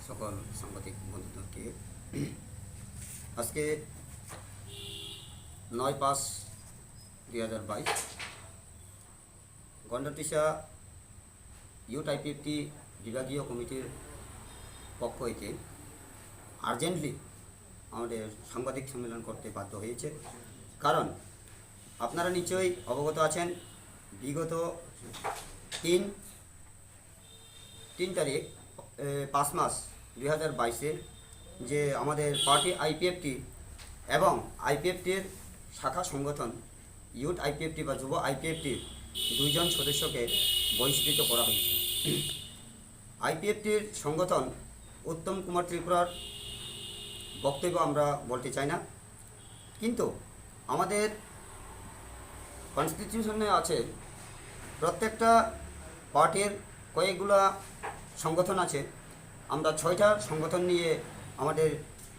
সকল সাংবাদিক বন্ধুদেরকে আজকে 9/5/2022 গন্ডাটিসা Ipft বিভাগীয় কমিটির পক্ষ হইতে আর্জেন্টলি আমাদের সাংবাদিক সম্মেলন করতে বাধ্য হয়েছে। কারণ আপনারা নিশ্চয়ই অবগত আছেন, বিগত 3 তারিখ 5 মাস 2022-এ যে আমাদের পার্টি Ipft এবং Ipft-এর শাখা সংগঠন Ipft বা যুব Ipft-এর 2 জন সদস্যকে বহিষ্কৃত করা হয়েছে। Ipft-এর সংগঠন উত্তম কুমার ত্রিপুরার বক্তব্য আমরা বলতে চাই না, কিন্তু আমাদের কনস্টিটিউশনে আছে প্রত্যেকটা পার্টির কয়েকগুলা সংগঠন আছে। আমরা 6টা সংগঠন নিয়ে আমাদের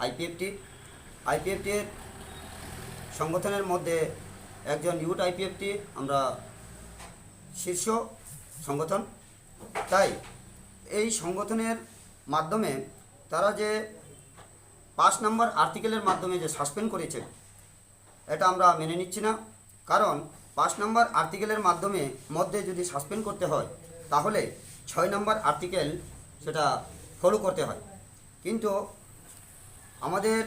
Ipft-এর সংগঠনের মধ্যে একজন Ipft আমরা শীর্ষ সংগঠন। তাই এই সংগঠনের মাধ্যমে তারা যে 5 নম্বর আর্টিকেলের মাধ্যমে যে সাসপেন্ড করেছে, এটা আমরা মেনে নিচ্ছি না। কারণ 5 নম্বর আর্টিকেলের মধ্যে যদি সাসপেন্ড করতে হয় তাহলে 6 নম্বর আর্টিকেল সেটা ফলো করতে হয়। কিন্তু আমাদের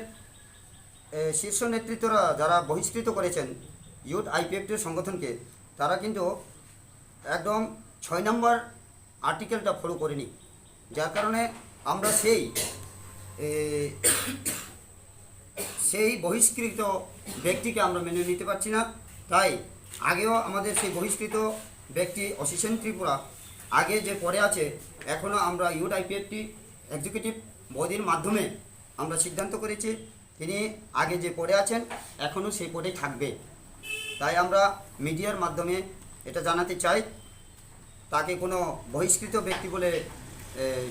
শীর্ষ নেতৃত্বরা যারা বহিষ্কৃত করেছেন Ipft সংগঠনকে, তারা কিন্তু একদম 6 নম্বর আর্টিকেলটা ফলো করেনি। যার কারণে আমরা সেই বহিষ্কৃত ব্যক্তিকে আমরা মেনে নিতে পারছি না। তাই আগেও আমাদের সেই বহিষ্কৃত ব্যক্তি অসিসেন ত্রিপুরা আগে যে পদে আছে, এখনও আমরা Ipft এক্সিকিউটিভ বডির মাধ্যমে আমরা সিদ্ধান্ত করেছি তিনি আগে যে পদে আছেন এখনও সেই পদেই থাকবে। তাই আমরা মিডিয়ার মাধ্যমে এটা জানাতে চাই, তাকে কোনো বহিষ্কৃত ব্যক্তি বলে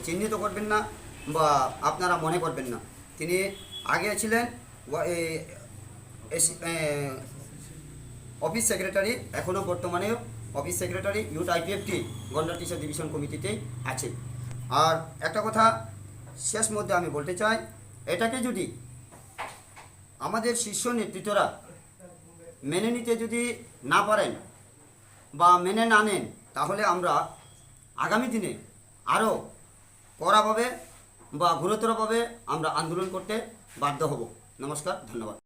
চিহ্নিত করবেন না বা আপনারা মনে করবেন না। তিনি আগে ছিলেন অফিস সেক্রেটারি, এখনও বর্তমানেও অফিস সেক্রেটারি Ipft গন্ডাটিসা ডিভিশন কমিটিতেই আছে। আর একটা কথা শেষ মধ্যে আমি বলতে চাই, এটাকে যদি আমাদের শীর্ষ নেতৃত্বরা মেনে নিতে যদি না পারেন বা মেনে না নেন, তাহলে আমরা আগামী দিনে আরও কড়াভাবে বা গুরুতরভাবে আমরা আন্দোলন করতে বাধ্য হব। নমস্কার, ধন্যবাদ।